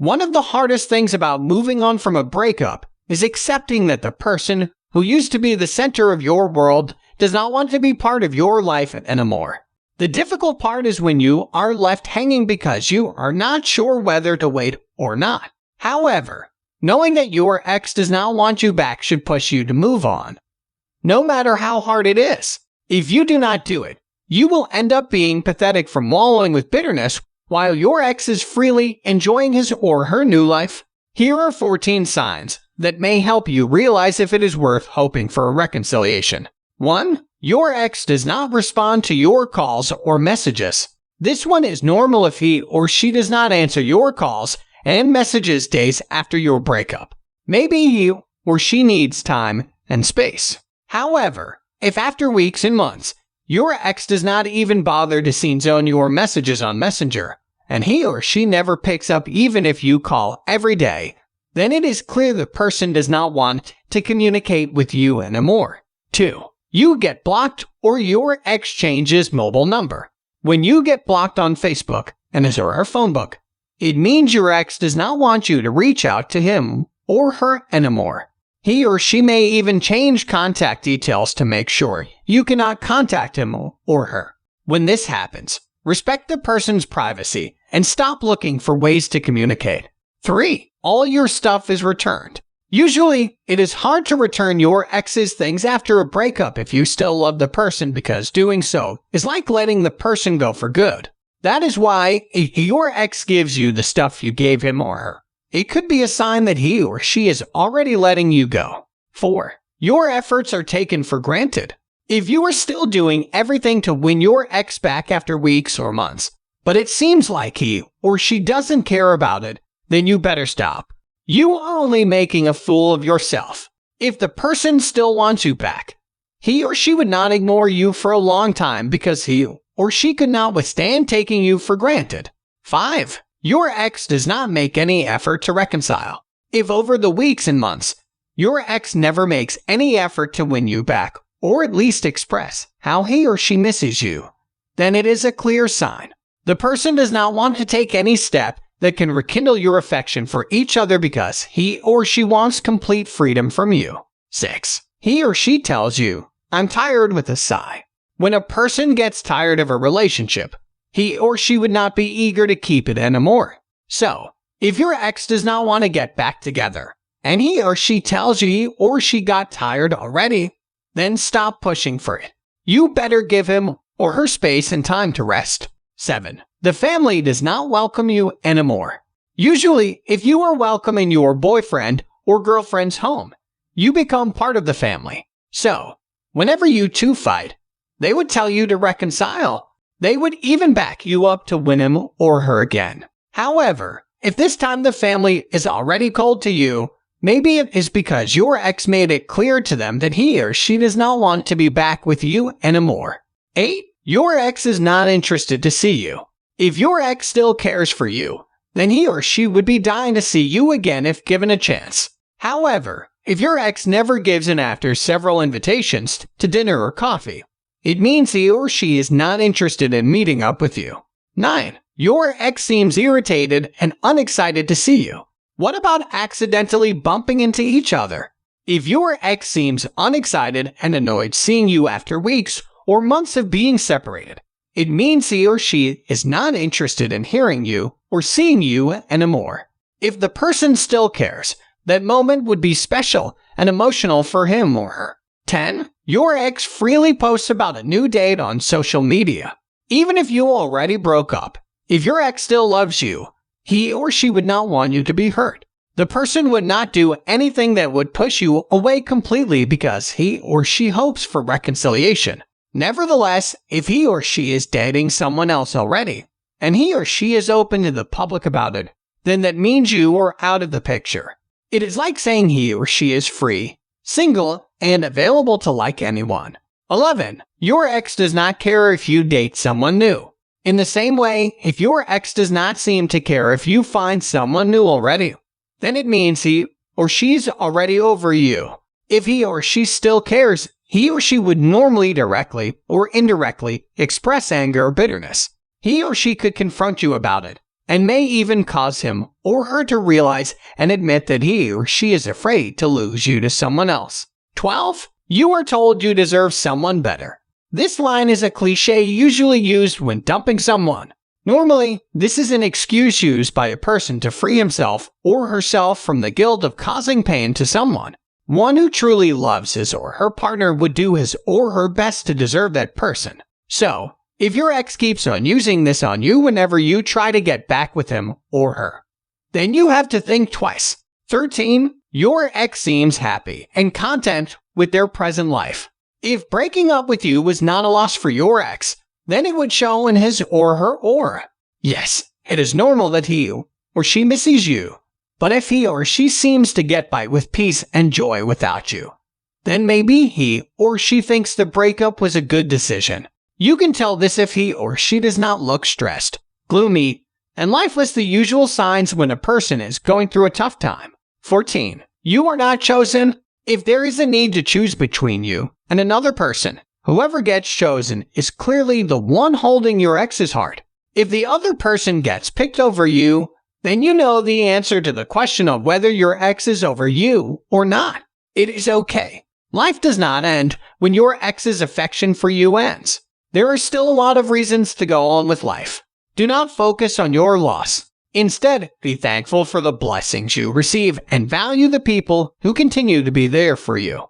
One of the hardest things about moving on from a breakup is accepting that the person who used to be the center of your world does not want to be part of your life anymore. The difficult part is when you are left hanging because you are not sure whether to wait or not. However, knowing that your ex does not want you back should push you to move on, no matter how hard it is. If you do not do it, you will end up being pathetic from wallowing with bitterness while your ex is freely enjoying his or her new life. Here are 14 signs that may help you realize if it is worth hoping for a reconciliation. 1. Your ex does not respond to your calls or messages. This one is normal if he or she does not answer your calls and messages days after your breakup. Maybe he or she needs time and space. However, if after weeks and months, your ex does not even bother to seen zone your messages on Messenger, and he or she never picks up even if you call every day, then it is clear the person does not want to communicate with you anymore. 2. You get blocked or your ex changes mobile number. When you get blocked on Facebook and or our phone book, it means your ex does not want you to reach out to him or her anymore. He or she may even change contact details to make sure you cannot contact him or her. When this happens, respect the person's privacy and stop looking for ways to communicate. 3. All your stuff is returned. Usually, it is hard to return your ex's things after a breakup if you still love the person because doing so is like letting the person go for good. That is why if your ex gives you the stuff you gave him or her, it could be a sign that he or she is already letting you go. 4. Your efforts are taken for granted. If you are still doing everything to win your ex back after weeks or months, but it seems like he or she doesn't care about it, then you better stop. You are only making a fool of yourself. If the person still wants you back, he or she would not ignore you for a long time because he or she could not withstand taking you for granted. 5. Your ex does not make any effort to reconcile. If over the weeks and months, your ex never makes any effort to win you back, or at least express how he or she misses you, then it is a clear sign. The person does not want to take any step that can rekindle your affection for each other because he or she wants complete freedom from you. 6. He or she tells you, "I'm tired," with a sigh. When a person gets tired of a relationship, he or she would not be eager to keep it anymore. So, if your ex does not want to get back together, and he or she tells you he or she got tired already, then stop pushing for it. You better give him or her space and time to rest. 7. The family does not welcome you anymore. Usually, if you are welcoming your boyfriend or girlfriend's home, you become part of the family. So, whenever you two fight, they would tell you to reconcile. They would even back you up to win him or her again. However, if this time the family is already cold to you, maybe it is because your ex made it clear to them that he or she does not want to be back with you anymore. 8. Your ex is not interested to see you. If your ex still cares for you, then he or she would be dying to see you again if given a chance. However, if your ex never gives in after several invitations to dinner or coffee, it means he or she is not interested in meeting up with you. 9. Your ex seems irritated and unexcited to see you. What about accidentally bumping into each other? If your ex seems unexcited and annoyed seeing you after weeks or months of being separated, it means he or she is not interested in hearing you or seeing you anymore. If the person still cares, that moment would be special and emotional for him or her. 10. Your ex freely posts about a new date on social media. Even if you already broke up, if your ex still loves you, he or she would not want you to be hurt. The person would not do anything that would push you away completely because he or she hopes for reconciliation. Nevertheless, if he or she is dating someone else already, and he or she is open to the public about it, then that means you are out of the picture. It is like saying he or she is free, single, and available to like anyone. 11. Your ex does not care if you date someone new. In the same way, if your ex does not seem to care if you find someone new already, then it means he or she's already over you. If he or she still cares, he or she would normally directly or indirectly express anger or bitterness. He or she could confront you about it, and may even cause him or her to realize and admit that he or she is afraid to lose you to someone else. 12. You are told you deserve someone better. This line is a cliche usually used when dumping someone. Normally, this is an excuse used by a person to free himself or herself from the guilt of causing pain to someone. One who truly loves his or her partner would do his or her best to deserve that person. So, if your ex keeps on using this on you whenever you try to get back with him or her, then you have to think twice. 13. Your ex seems happy and content with their present life. If breaking up with you was not a loss for your ex, then it would show in his or her aura. Yes, it is normal that he or she misses you. But if he or she seems to get by with peace and joy without you, then maybe he or she thinks the breakup was a good decision. You can tell this if he or she does not look stressed, gloomy, and lifeless, the usual signs when a person is going through a tough time. 14. You are not chosen. If there is a need to choose between you and another person, whoever gets chosen is clearly the one holding your ex's heart. If the other person gets picked over you, then you know the answer to the question of whether your ex is over you or not. It is okay. Life does not end when your ex's affection for you ends. There are still a lot of reasons to go on with life. Do not focus on your loss. Instead, be thankful for the blessings you receive and value the people who continue to be there for you.